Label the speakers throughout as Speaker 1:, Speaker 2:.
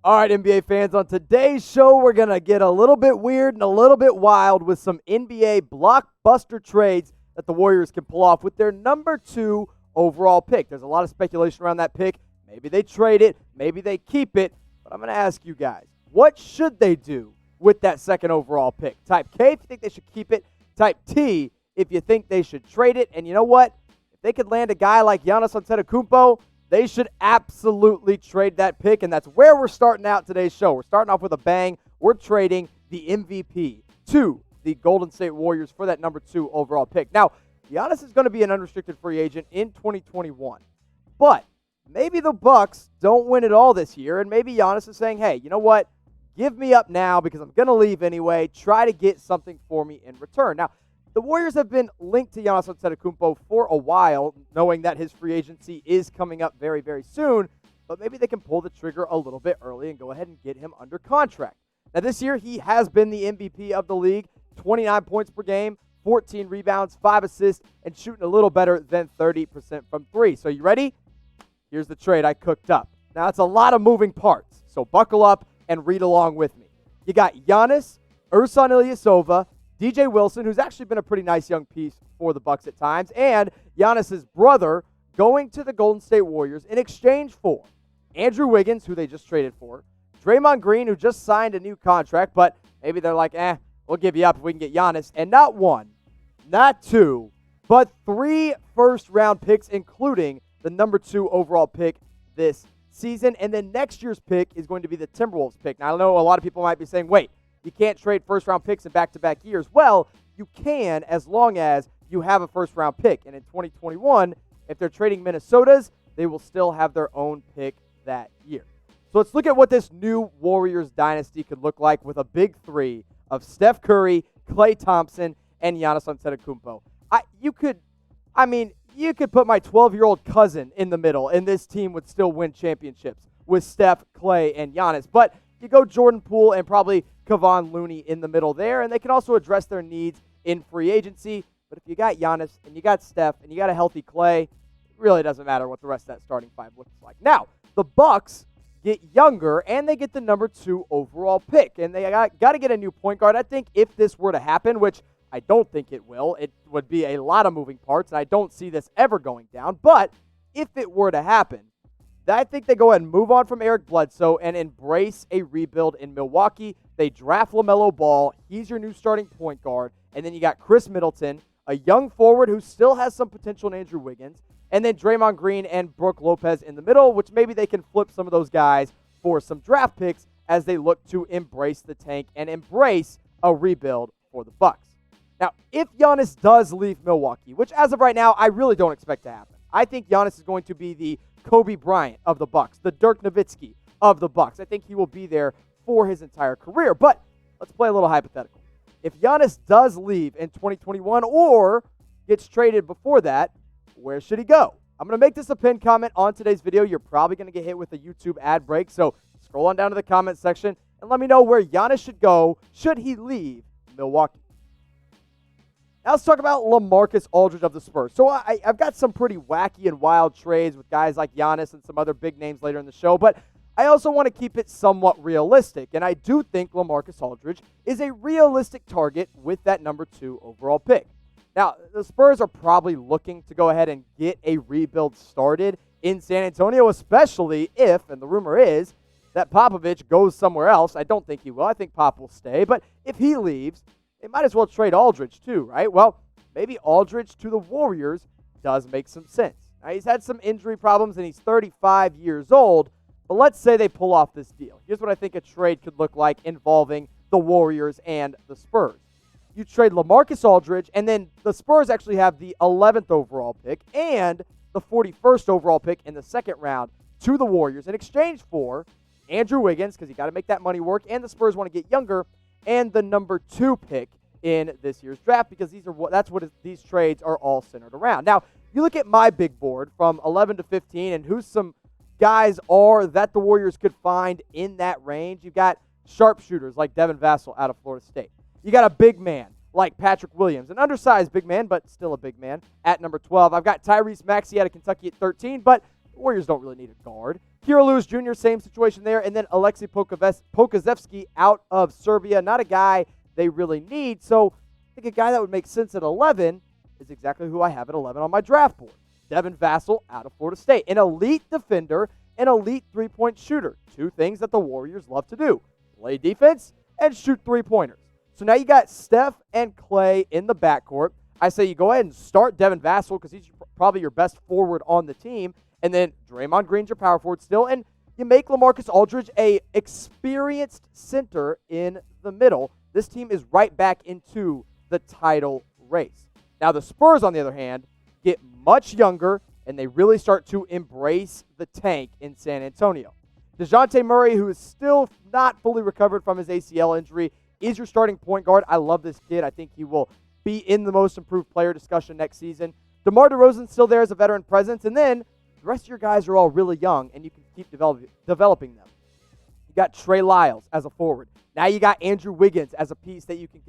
Speaker 1: All right, NBA fans, on today's show, we're going to get a little bit weird and a little bit wild with some NBA blockbuster trades that the Warriors can pull off with their number 2 overall pick. There's a lot of speculation around that pick. Maybe they trade it, maybe they keep it, but I'm going to ask you guys, what should they do with that 2nd overall pick? Type K if you think they should keep it. Type T if you think they should trade it. And you know what? If they could land a guy like Giannis Antetokounmpo, they should absolutely trade that pick, and that's where we're starting out today's show. We're starting off with a bang. We're trading the MVP to the Golden State Warriors for that number 2 overall pick. Now, Giannis is going to be an unrestricted free agent in 2021, but maybe the Bucks don't win it all this year, and maybe Giannis is saying, hey, you know what? Give me up now because I'm going to leave anyway. Try to get something for me in return. Now, the Warriors have been linked to Giannis Antetokounmpo for a while, knowing that his free agency is coming up very, very soon, but maybe they can pull the trigger a little bit early and go ahead and get him under contract. Now, this year, he has been the MVP of the league, 29 points per game, 14 rebounds, 5 assists, and shooting a little better than 30% from 3. So you ready? Here's the trade I cooked up. Now, it's a lot of moving parts, so buckle up and read along with me. You got Giannis, Ersan Ilyasova, DJ Wilson, who's actually been a pretty nice young piece for the Bucks at times, and Giannis's brother going to the Golden State Warriors in exchange for Andrew Wiggins, who they just traded for, Draymond Green, who just signed a new contract, but maybe they're like, we'll give you up if we can get Giannis, and not 1, not 2, but 3 first-round picks, including the number 2 overall pick this season, and then next year's pick is going to be the Timberwolves pick. Now, I know a lot of people might be saying, wait, you can't trade first-round picks in back-to-back years. Well, you can as long as you have a first-round pick. And in 2021, if they're trading Minnesota's, they will still have their own pick that year. So let's look at what this new Warriors dynasty could look like with a big 3 of Steph Curry, Klay Thompson, and Giannis Antetokounmpo. You could put my 12-year-old cousin in the middle, and this team would still win championships with Steph, Klay, and Giannis. But you go Jordan Poole and probably Kevon Looney in the middle there, and they can also address their needs in free agency. But if you got Giannis and you got Steph and you got a healthy Klay, it really doesn't matter what the rest of that starting 5 looks like. Now, the Bucks get younger, and they get the number 2 overall pick, and they got to get a new point guard. I think if this were to happen, which I don't think it will, it would be a lot of moving parts, and I don't see this ever going down. But if it were to happen, I think they go ahead and move on from Eric Bledsoe and embrace a rebuild in Milwaukee. They draft LaMelo Ball. He's your new starting point guard. And then you got Chris Middleton, a young forward who still has some potential in Andrew Wiggins. And then Draymond Green and Brook Lopez in the middle, which maybe they can flip some of those guys for some draft picks as they look to embrace the tank and embrace a rebuild for the Bucks. Now, if Giannis does leave Milwaukee, which as of right now, I really don't expect to happen. I think Giannis is going to be the Kobe Bryant of the Bucks, the Dirk Nowitzki of the Bucks. I think he will be there for his entire career. But let's play a little hypothetical. If Giannis does leave in 2021 or gets traded before that, where should he go? I'm going to make this a pinned comment on today's video. You're probably going to get hit with a YouTube ad break, so scroll on down to the comment section and let me know where Giannis should go should he leave Milwaukee. Now let's talk about LaMarcus Aldridge of the Spurs. So I've got some pretty wacky and wild trades with guys like Giannis and some other big names later in the show, but I also want to keep it somewhat realistic, and I do think LaMarcus Aldridge is a realistic target with that number 2 overall pick. Now, the Spurs are probably looking to go ahead and get a rebuild started in San Antonio, especially if, and the rumor is, that Popovich goes somewhere else. I don't think he will. I think Pop will stay, but if he leaves, they might as well trade Aldridge too, right? Well, maybe Aldridge to the Warriors does make some sense. Now, he's had some injury problems, and he's 35 years old, but let's say they pull off this deal. Here's what I think a trade could look like involving the Warriors and the Spurs. You trade LaMarcus Aldridge, and then the Spurs actually have the 11th overall pick and the 41st overall pick in the second round to the Warriors in exchange for Andrew Wiggins, because you got to make that money work, and the Spurs want to get younger, and the number 2 pick in this year's draft, because that's what these trades are all centered around. Now, you look at my big board from 11 to 15 and who some guys are that the Warriors could find in that range. You've got sharpshooters like Devin Vassell out of Florida State. You got a big man like Patrick Williams, an undersized big man, but still a big man, at number 12. I've got Tyrese Maxey out of Kentucky at 13, but the Warriors don't really need a guard. Kira Lewis Jr., same situation there. And then Alexei Pokazevsky out of Serbia. Not a guy they really need. So I think a guy that would make sense at 11 is exactly who I have at 11 on my draft board. Devin Vassell out of Florida State. An elite defender, an elite three-point shooter. Two things that the Warriors love to do. Play defense and shoot three-pointers. So now you got Steph and Klay in the backcourt. I say you go ahead and start Devin Vassell because he's probably your best forward on the team. And then Draymond Green's your power forward still. And you make LaMarcus Aldridge a experienced center in the middle. This team is right back into the title race. Now the Spurs, on the other hand, get much younger, and they really start to embrace the tank in San Antonio. DeJounte Murray, who is still not fully recovered from his ACL injury, is your starting point guard. I love this kid. I think he will be in the most improved player discussion next season. DeMar DeRozan's still there as a veteran presence, and then the rest of your guys are all really young, and you can keep developing them. You got Trey Lyles as a forward. Now you got Andrew Wiggins as a piece that you can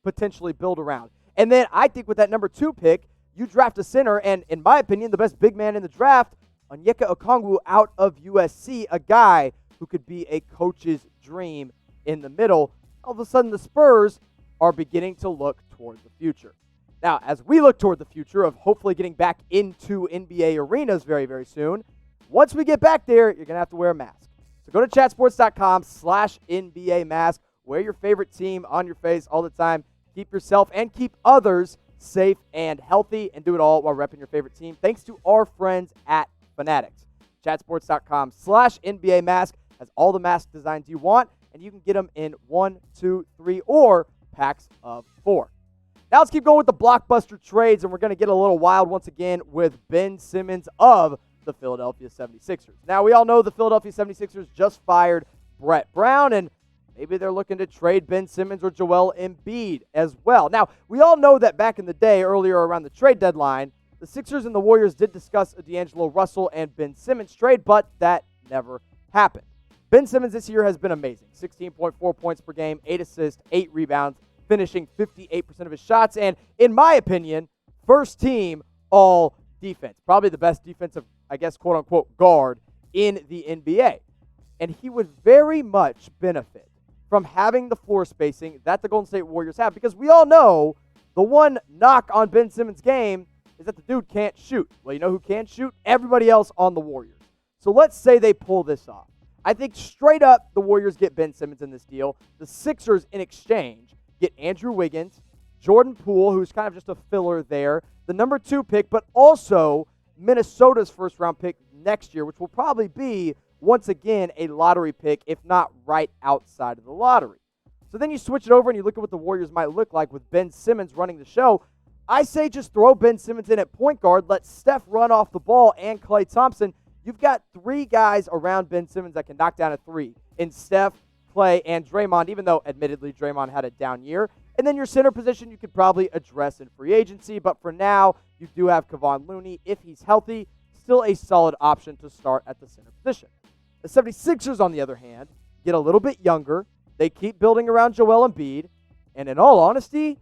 Speaker 1: potentially build around. And then I think with that number 2 pick, you draft a center, and in my opinion, the best big man in the draft, Onyeka Okongwu out of USC, a guy who could be a coach's dream in the middle. All of a sudden, the Spurs are beginning to look toward the future. Now, as we look toward the future of hopefully getting back into NBA arenas very, very soon, once we get back there, you're going to have to wear a mask. So go to chatsports.com/NBA mask. Wear your favorite team on your face all the time. Keep yourself and keep others safe and healthy, and do it all while repping your favorite team. Thanks to our friends at Fanatics. Chatsports.com/NBA mask has all the mask designs you want, and you can get them in 1, 2, 3, or packs of 4. Now let's keep going with the blockbuster trades, and we're going to get a little wild once again with Ben Simmons of the Philadelphia 76ers. Now, we all know the Philadelphia 76ers just fired Brett Brown, and maybe they're looking to trade Ben Simmons or Joel Embiid as well. Now, we all know that back in the day, earlier around the trade deadline, the Sixers and the Warriors did discuss a D'Angelo Russell and Ben Simmons trade, but that never happened. Ben Simmons this year has been amazing. 16.4 points per game, 8 assists, 8 rebounds, finishing 58% of his shots, and in my opinion, first team all defense. Probably the best defensive, I guess, quote-unquote, guard in the NBA. And he would very much benefit from having the floor spacing that the Golden State Warriors have, because we all know the one knock on Ben Simmons' game is that the dude can't shoot. Well, you know who can shoot? Everybody else on the Warriors. So let's say they pull this off. I think straight up the Warriors get Ben Simmons in this deal. The Sixers, in exchange, get Andrew Wiggins, Jordan Poole, who's kind of just a filler there, the number 2 pick, but also Minnesota's first-round pick next year, which will probably be, once again, a lottery pick, if not right outside of the lottery. So then you switch it over and you look at what the Warriors might look like with Ben Simmons running the show. I say just throw Ben Simmons in at point guard, let Steph run off the ball and Klay Thompson. You've got 3 guys around Ben Simmons that can knock down a 3 in Steph, Klay, and Draymond, even though, admittedly, Draymond had a down year. And then your center position you could probably address in free agency, but for now, you do have Kevon Looney. If he's healthy, still a solid option to start at the center position. The 76ers, on the other hand, get a little bit younger. They keep building around Joel Embiid, and in all honesty,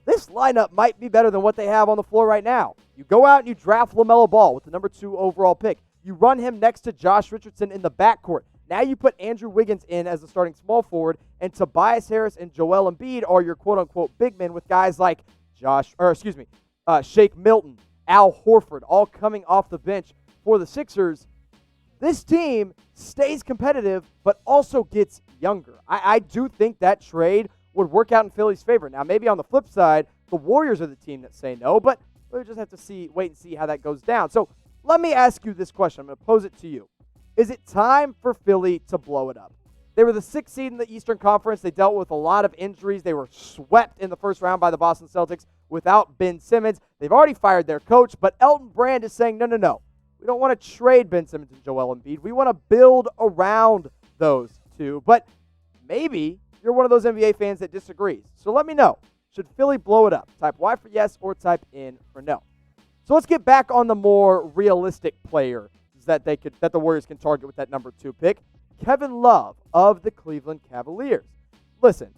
Speaker 1: this lineup might be better than what they have on the floor right now. You go out and you draft LaMelo Ball with the number 2 overall pick. You run him next to Josh Richardson in the backcourt. Now you put Andrew Wiggins in as the starting small forward, and Tobias Harris and Joel Embiid are your quote-unquote big men with guys like Shake Milton, Al Horford, all coming off the bench for the Sixers. This team stays competitive, but also gets younger. I do think that trade would work out in Philly's favor. Now, maybe on the flip side, the Warriors are the team that say no, but we just have to wait and see how that goes down. So let me ask you this question. I'm going to pose it to you. Is it time for Philly to blow it up? They were the 6th seed in the Eastern Conference. They dealt with a lot of injuries. They were swept in the first round by the Boston Celtics without Ben Simmons. They've already fired their coach, but Elton Brand is saying, no. We don't want to trade Ben Simmons and Joel Embiid. We want to build around those two. But maybe you're one of those NBA fans that disagrees. So let me know. Should Philly blow it up? Type Y for yes or type in for no. So let's get back on the more realistic player that the Warriors can target with that number 2 pick. Kevin Love of the Cleveland Cavaliers. Listen,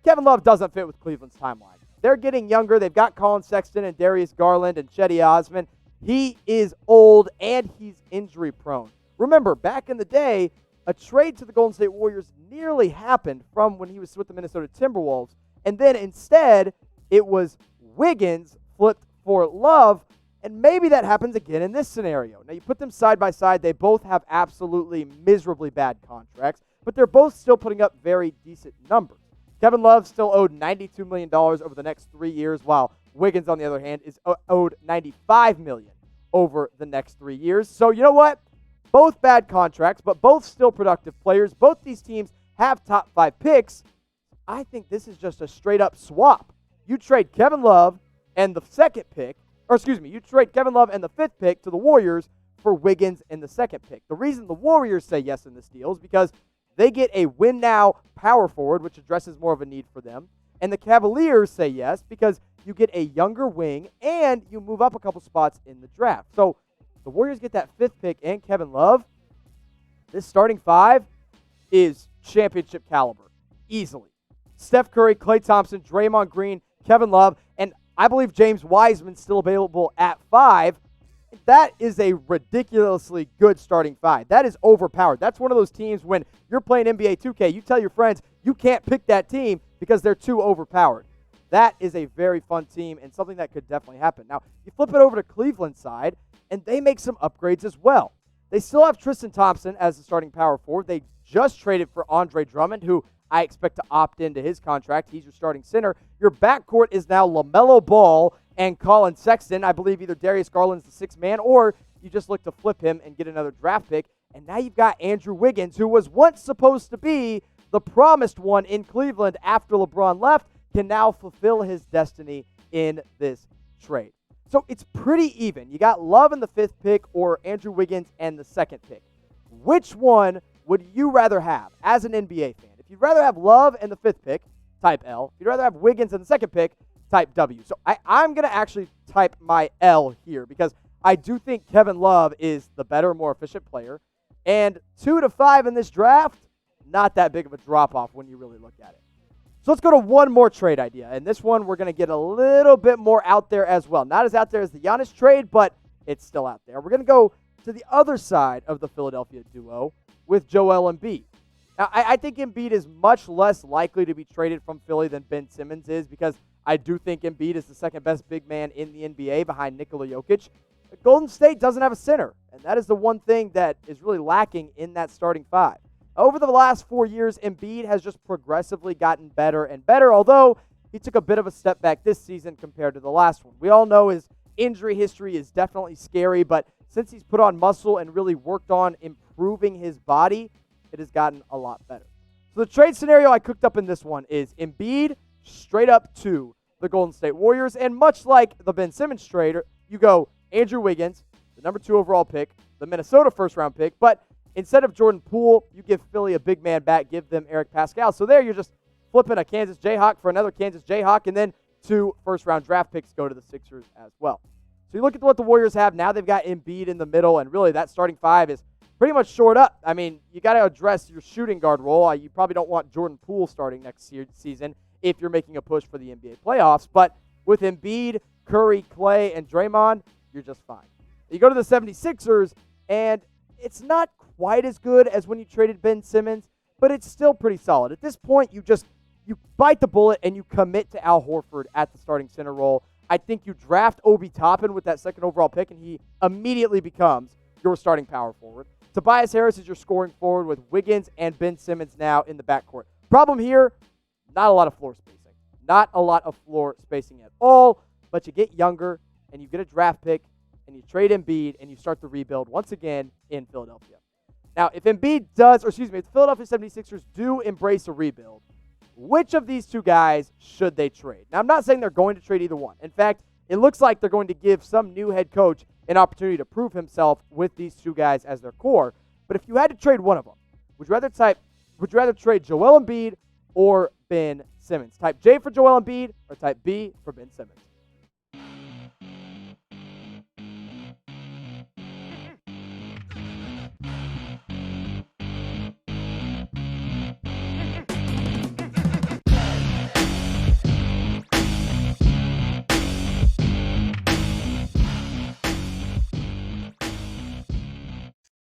Speaker 1: Kevin Love doesn't fit with Cleveland's timeline. They're getting younger. They've got Colin Sexton and Darius Garland and Cedi Osman. He is old and he's injury prone. Remember, back in the day, a trade to the Golden State Warriors nearly happened from when he was with the Minnesota Timberwolves. And then instead, it was Wiggins flipped for Love, and maybe that happens again in this scenario. Now, you put them side by side. They both have absolutely miserably bad contracts, but they're both still putting up very decent numbers. Kevin Love still owed $92 million over the next 3 years, while Wiggins, on the other hand, is owed $95 million over the next 3 years. So you know what? Both bad contracts, but both still productive players. Both these teams have top 5 picks. I think this is just a straight-up swap. You trade Kevin Love and the second pick, you trade Kevin Love and the 5th pick to the Warriors for Wiggins and the 2nd pick. The reason the Warriors say yes in this deal is because they get a win-now power forward, which addresses more of a need for them. And the Cavaliers say yes because you get a younger wing and you move up a couple spots in the draft. So the Warriors get that 5th pick and Kevin Love. This starting 5 is championship caliber, easily. Steph Curry, Klay Thompson, Draymond Green, Kevin Love, and I believe James Wiseman still available at 5. That is a ridiculously good starting 5. That is overpowered. That's one of those teams when you're playing NBA 2K, you tell your friends you can't pick that team because they're too overpowered. That is a very fun team and something that could definitely happen. Now, you flip it over to Cleveland's side, and they make some upgrades as well. They still have Tristan Thompson as the starting power forward. They just traded for Andre Drummond, who I expect to opt into his contract. He's your starting center. Your backcourt is now LaMelo Ball and Colin Sexton. I believe either Darius Garland's the 6th man, or you just look to flip him and get another draft pick. And now you've got Andrew Wiggins, who was once supposed to be the promised one in Cleveland after LeBron left, can now fulfill his destiny in this trade. So it's pretty even. You got Love in the 5th pick or Andrew Wiggins and the 2nd pick. Which one would you rather have as an NBA fan? If you'd rather have Love and the 5th pick, type L. If you'd rather have Wiggins and the 2nd pick, type W. So I'm going to actually type my L here because I do think Kevin Love is the better, more efficient player. And 2 to 5 in this draft, not that big of a drop-off when you really look at it. So let's go to one more trade idea. And this one we're going to get a little bit more out there as well. Not as out there as the Giannis trade, but it's still out there. We're going to go to the other side of the Philadelphia duo with Joel Embiid. Now, I think Embiid is much less likely to be traded from Philly than Ben Simmons is because I do think Embiid is the 2nd best big man in the NBA behind Nikola Jokic. But Golden State doesn't have a center, and that is the one thing that is really lacking in that starting 5. Over the last 4 years, Embiid has just progressively gotten better and better, although he took a bit of a step back this season compared to the last one. We all know his injury history is definitely scary, but since he's put on muscle and really worked on improving his body, it has gotten a lot better. So the trade scenario I cooked up in this one is Embiid straight up to the Golden State Warriors, and much like the Ben Simmons trade, you go Andrew Wiggins, the number 2 overall pick, the Minnesota first-round pick, but instead of Jordan Poole, you give Philly a big man back, give them Eric Pascal. So there you're just flipping a Kansas Jayhawk for another Kansas Jayhawk, and then 2 first-round draft picks go to the Sixers as well. So you look at what the Warriors have. Now they've got Embiid in the middle, and really that starting 5 is pretty much shored up. I mean, you got to address your shooting guard role. You probably don't want Jordan Poole starting next season if you're making a push for the NBA playoffs. But with Embiid, Curry, Klay, and Draymond, you're just fine. You go to the 76ers, and it's not quite as good as when you traded Ben Simmons, but it's still pretty solid. At this point, you bite the bullet and you commit to Al Horford at the starting center role. I think you draft Obi Toppin with that 2nd overall pick, and he immediately becomes your starting power forward. Tobias Harris is your scoring forward with Wiggins and Ben Simmons now in the backcourt. Problem here, not a lot of floor spacing. Not a lot of floor spacing at all, but you get younger and you get a draft pick and you trade Embiid and you start the rebuild once again in Philadelphia. Now, if if the Philadelphia 76ers do embrace a rebuild, which of these 2 guys should they trade? Now, I'm not saying they're going to trade either one. In fact, it looks like they're going to give some new head coach an opportunity to prove himself with these 2 guys as their core. But if you had to trade one of them, would you rather trade Joel Embiid or Ben Simmons? Type J for Joel Embiid or type B for Ben Simmons.